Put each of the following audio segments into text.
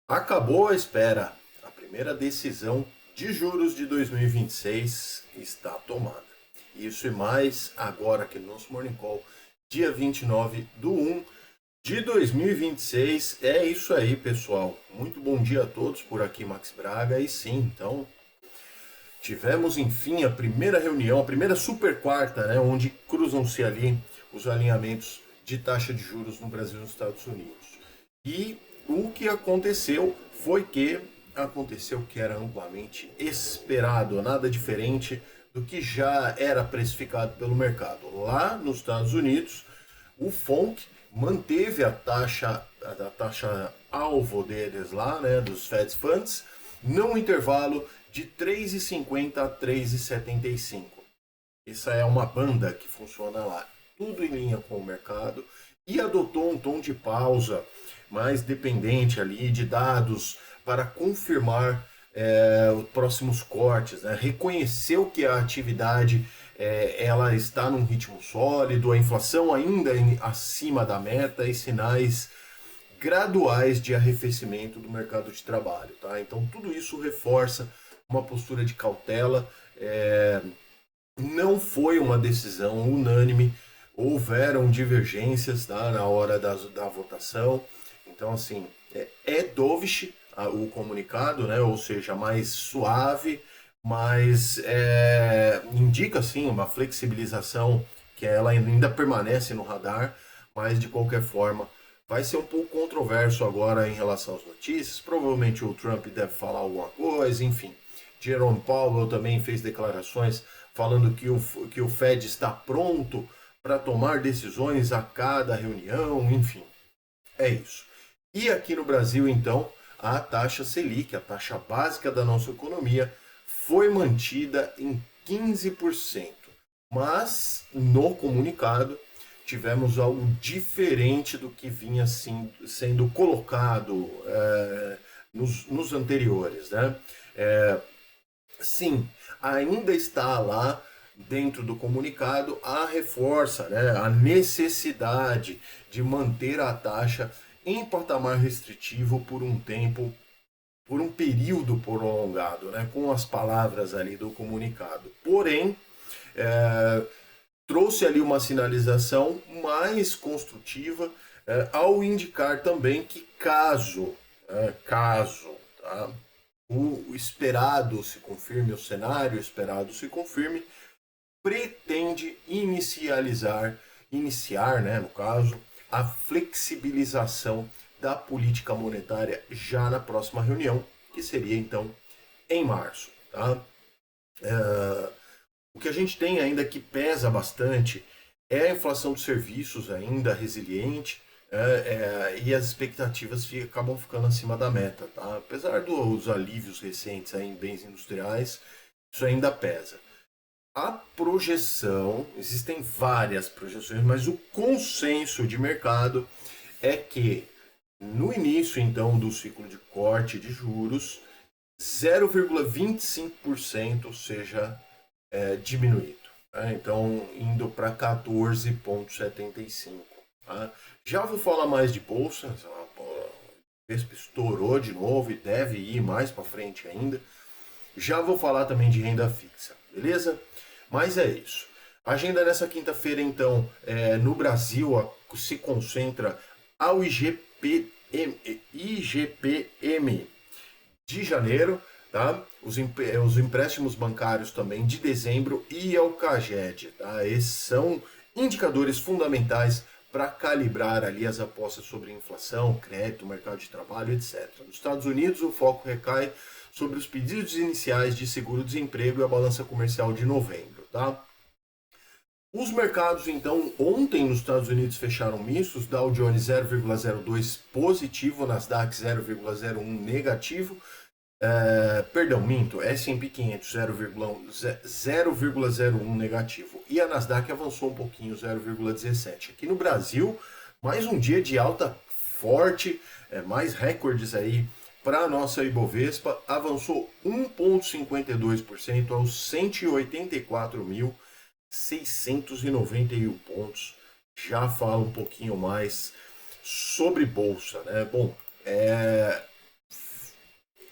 Acabou a espera. A primeira decisão de juros de 2026 está tomada. Isso e mais agora aqui no nosso Morning Call, dia 29/1 de 2026. É isso aí, pessoal. Muito bom dia a todos por aqui, Max Braga. E sim, então, tivemos enfim a primeira reunião, a primeira super quarta, né, onde cruzam-se ali os alinhamentos de taxa de juros no Brasil e nos Estados Unidos. E o que aconteceu foi que aconteceu que era amplamente esperado, nada diferente do que já era precificado pelo mercado. Lá nos Estados Unidos, o FONC manteve a taxa alvo deles lá, né, dos Fed Funds, no intervalo de 3,50 a 3,75. Essa é uma banda que funciona lá, tudo em linha com o mercado, e adotou um tom de pausa mais dependente ali de dados para confirmar os próximos cortes, né? Reconheceu que a atividade ela está num ritmo sólido, a inflação ainda acima da meta e sinais graduais de arrefecimento do mercado de trabalho. Tá? Então tudo isso reforça uma postura de cautela. Não foi uma decisão unânime, houveram divergências, tá, na hora da votação. Então, assim, é dovish o comunicado, né, ou seja, mais suave, mas indica, sim, uma flexibilização que ela ainda permanece no radar, mas de qualquer forma vai ser um pouco controverso agora em relação às notícias. Provavelmente o Trump deve falar alguma coisa, enfim. Jerome Powell também fez declarações falando que o Fed está pronto para tomar decisões a cada reunião, enfim, é isso. E aqui no Brasil, então, a taxa Selic, a taxa básica da nossa economia, foi mantida em 15%. Mas no comunicado tivemos algo diferente do que vinha assim, sendo colocado nos anteriores. Né? Sim, ainda está lá dentro do comunicado, reforça, né, a necessidade de manter a taxa em patamar restritivo por um tempo, por um período prolongado, né, com as palavras ali do comunicado. Porém, é, trouxe ali uma sinalização mais construtiva, ao indicar também que caso, tá, o esperado se confirme, o cenário esperado se confirme, pretende iniciar, né, no caso, a flexibilização da política monetária já na próxima reunião, que seria então em março. Tá? O que a gente tem ainda que pesa bastante é a inflação de serviços ainda resiliente, e as expectativas acabam ficando acima da meta. Tá? Apesar dos alívios recentes aí em bens industriais, isso ainda pesa. A projeção, existem várias projeções, mas o consenso de mercado é que no início então do ciclo de corte de juros, 0,25% seja diminuído. Tá? Então, indo para 14,75. Tá? Já vou falar mais de bolsa, o Vespa estourou de novo e deve ir mais para frente ainda. Já vou falar também de renda fixa, beleza? Mas é isso. A agenda nessa quinta-feira, então, no Brasil, se concentra ao IGPM de janeiro, tá? Os empréstimos bancários também de dezembro e ao CAGED, tá? Esses são indicadores fundamentais para calibrar ali as apostas sobre inflação, crédito, mercado de trabalho, etc. Nos Estados Unidos, o foco recai sobre os pedidos iniciais de seguro-desemprego e a balança comercial de novembro, tá? Os mercados, então, ontem nos Estados Unidos fecharam mistos, Dow Jones 0,02 positivo, Nasdaq 0,01 negativo, perdão, minto, S&P 500 0,01 negativo e a Nasdaq avançou um pouquinho, 0,17. Aqui no Brasil, mais um dia de alta forte, mais recordes aí para a nossa Ibovespa, avançou 1,52% aos 184.691 pontos. Já falo um pouquinho mais sobre bolsa, né? Bom,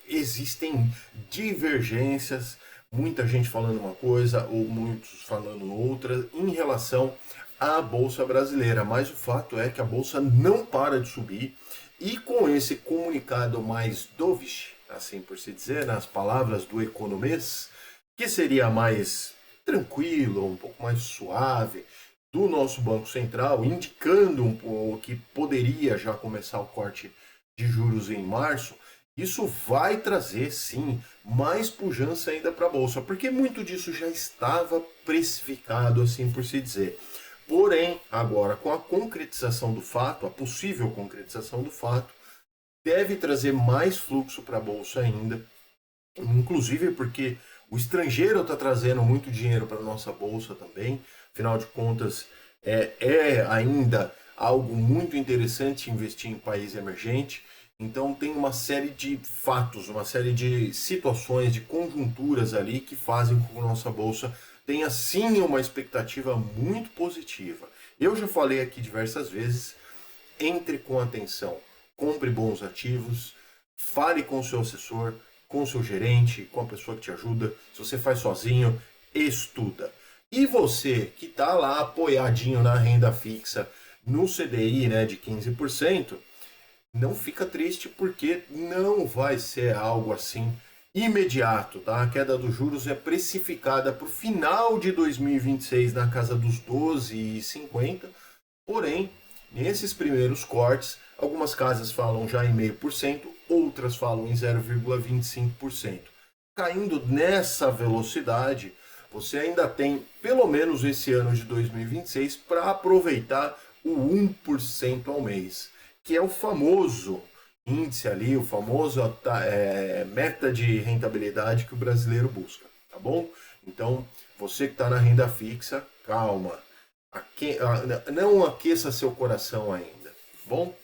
existem divergências, muita gente falando uma coisa ou muitos falando outra em relação à Bolsa Brasileira, mas o fato é que a Bolsa não para de subir e com esse comunicado mais dovish, assim por se dizer, nas palavras do economês, que seria mais tranquilo, um pouco mais suave, do nosso Banco Central, indicando um pouco que poderia já começar o corte de juros em março, isso vai trazer, sim, mais pujança ainda para a Bolsa, porque muito disso já estava precificado, assim por se dizer. Porém, agora, com a concretização do fato, a possível concretização do fato, deve trazer mais fluxo para a Bolsa ainda, inclusive porque o estrangeiro está trazendo muito dinheiro para a nossa Bolsa também, afinal de contas, é ainda algo muito interessante investir em país emergente. Então tem uma série de fatos, uma série de situações, de conjunturas ali que fazem com que a nossa bolsa tenha sim uma expectativa muito positiva. Eu já falei aqui diversas vezes, entre com atenção, compre bons ativos, fale com o seu assessor, com o seu gerente, com a pessoa que te ajuda. Se você faz sozinho, estuda. E você que está lá apoiadinho na renda fixa, no CDI, né, de 15%, não fica triste porque não vai ser algo assim imediato, tá? A queda dos juros é precificada para o final de 2026 na casa dos 12,50, porém, nesses primeiros cortes, algumas casas falam já em 0,5%, outras falam em 0,25%. Caindo nessa velocidade, você ainda tem pelo menos esse ano de 2026 para aproveitar o 1% ao mês, que é o famoso índice ali, o famoso meta de rentabilidade que o brasileiro busca, tá bom? Então, você que está na renda fixa, calma, não aqueça seu coração ainda, tá bom?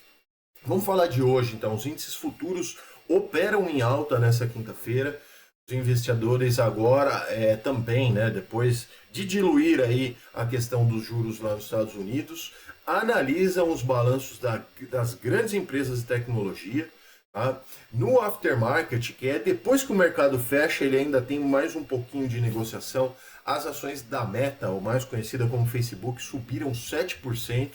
Vamos falar de hoje, então. Os índices futuros operam em alta nessa quinta-feira. Os investidores agora também, né, depois de diluir aí a questão dos juros lá nos Estados Unidos, analisam os balanços das grandes empresas de tecnologia. Tá? No aftermarket, que é depois que o mercado fecha, ele ainda tem mais um pouquinho de negociação. As ações da Meta, ou mais conhecida como Facebook, subiram 7%.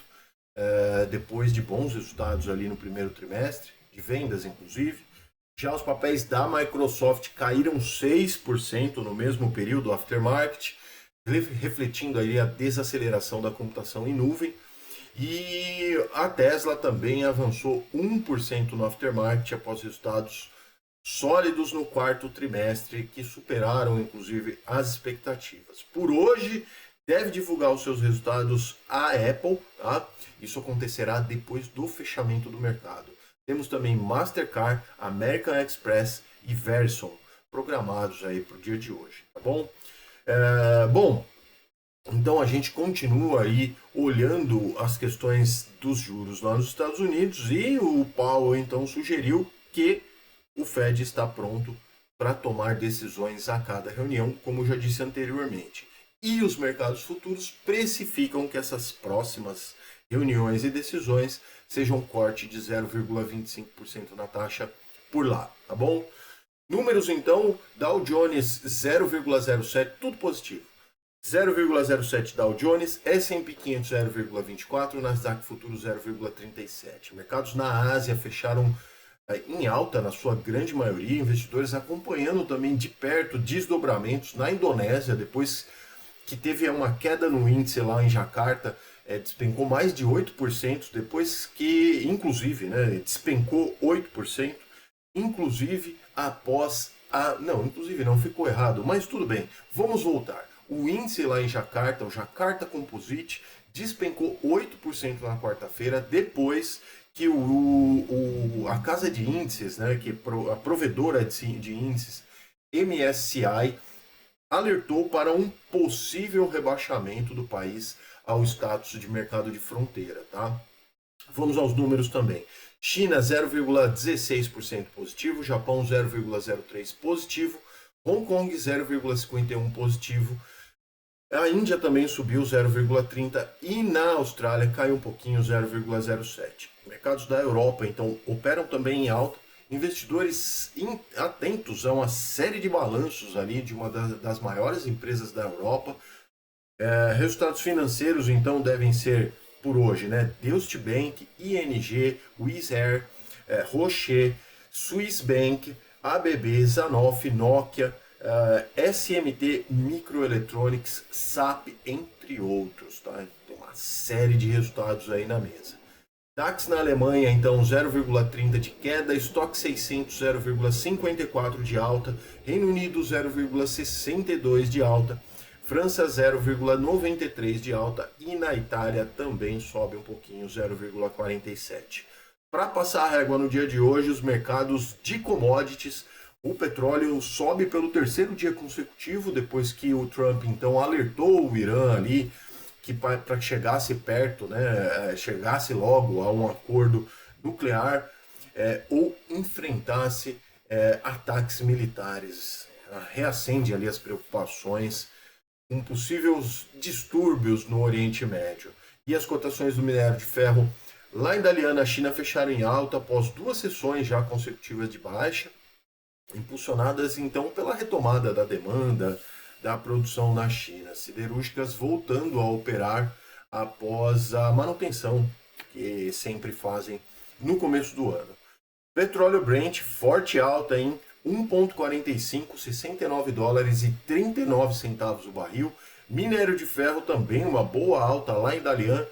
Depois de bons resultados ali no primeiro trimestre, de vendas inclusive. Já os papéis da Microsoft caíram 6% no mesmo período, aftermarket, refletindo aí a desaceleração da computação em nuvem. E a Tesla também avançou 1% no aftermarket após resultados sólidos no quarto trimestre, que superaram inclusive as expectativas. Por hoje, deve divulgar os seus resultados a Apple, tá? Isso acontecerá depois do fechamento do mercado. Temos também Mastercard, American Express e Verizon programados aí para o dia de hoje, tá bom? Então a gente continua aí olhando as questões dos juros lá nos Estados Unidos e o Powell então sugeriu que o Fed está pronto para tomar decisões a cada reunião, como eu já disse anteriormente. E os mercados futuros precificam que essas próximas reuniões e decisões sejam corte de 0,25% na taxa por lá, tá bom? Números então, Dow Jones 0,07, tudo positivo. 0,07 Dow Jones, S&P 500 0,24, Nasdaq Futuro 0,37. Mercados na Ásia fecharam em alta na sua grande maioria, investidores acompanhando também de perto desdobramentos na Indonésia, depois que teve uma queda no índice lá em Jacarta, despencou mais de 8%, depois que, inclusive, né, despencou 8%, inclusive após Não, inclusive não, ficou errado, mas tudo bem, vamos voltar. O índice lá em Jacarta, o Jakarta Composite, despencou 8% na quarta-feira, depois que a casa de índices, né, que a provedora de índices, MSCI, alertou para um possível rebaixamento do país ao status de mercado de fronteira, tá? Vamos aos números também. China 0,16% positivo, Japão 0,03% positivo, Hong Kong 0,51% positivo, a Índia também subiu 0,30% e na Austrália caiu um pouquinho 0,07%. Mercados da Europa então operam também em alta, investidores atentos a uma série de balanços ali de uma das maiores empresas da Europa. Resultados financeiros, então, devem ser, por hoje, né? Deutsche Bank, ING, Wizz Air, Rocher, Swiss Bank, ABB, Zanoff, Nokia, SMT Microelectronics, SAP, entre outros, tá? Tem uma série de resultados aí na mesa. DAX na Alemanha, então, 0,30 de queda, Stock 600, 0,54 de alta, Reino Unido, 0,62 de alta, França, 0,93 de alta e na Itália também sobe um pouquinho, 0,47. Para passar a régua no dia de hoje, os mercados de commodities, o petróleo sobe pelo terceiro dia consecutivo, depois que o Trump então alertou o Irã ali, que para que chegasse perto, né, chegasse logo a um acordo nuclear ou enfrentasse ataques militares. Reacende ali as preocupações com possíveis distúrbios no Oriente Médio. E as cotações do minério de ferro lá em Dalian, na China, fecharam em alta após 2 sessões já consecutivas de baixa, impulsionadas então pela retomada da demanda, da produção na China, siderúrgicas voltando a operar após a manutenção que sempre fazem no começo do ano. Petróleo Brent, forte alta em 1,45, 69 dólares e 39 centavos o barril. Minério de ferro também uma boa alta lá em Dalian,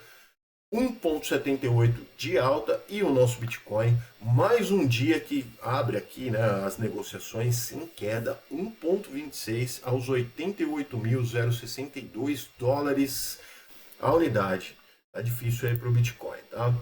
1,78 de alta, e o nosso Bitcoin, mais um dia que abre aqui, né, as negociações em queda, 1,26 aos 88.062 dólares a unidade. Tá difícil aí para o Bitcoin, tá?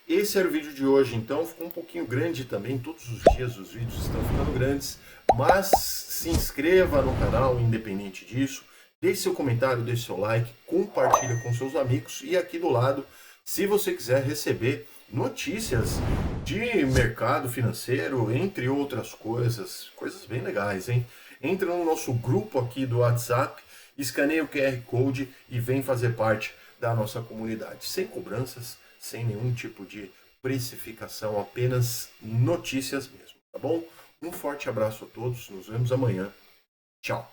Esse era o vídeo de hoje, então ficou um pouquinho grande também, todos os dias os vídeos estão ficando grandes, mas se inscreva no canal independente disso, deixe seu comentário, deixe seu like, compartilha com seus amigos e aqui do lado, se você quiser receber notícias de mercado financeiro, entre outras coisas bem legais, hein? Entra no nosso grupo aqui do WhatsApp, escaneia o QR Code e vem fazer parte da nossa comunidade, sem cobranças, sem nenhum tipo de precificação, apenas notícias mesmo, tá bom? Um forte abraço a todos, nos vemos amanhã. Tchau!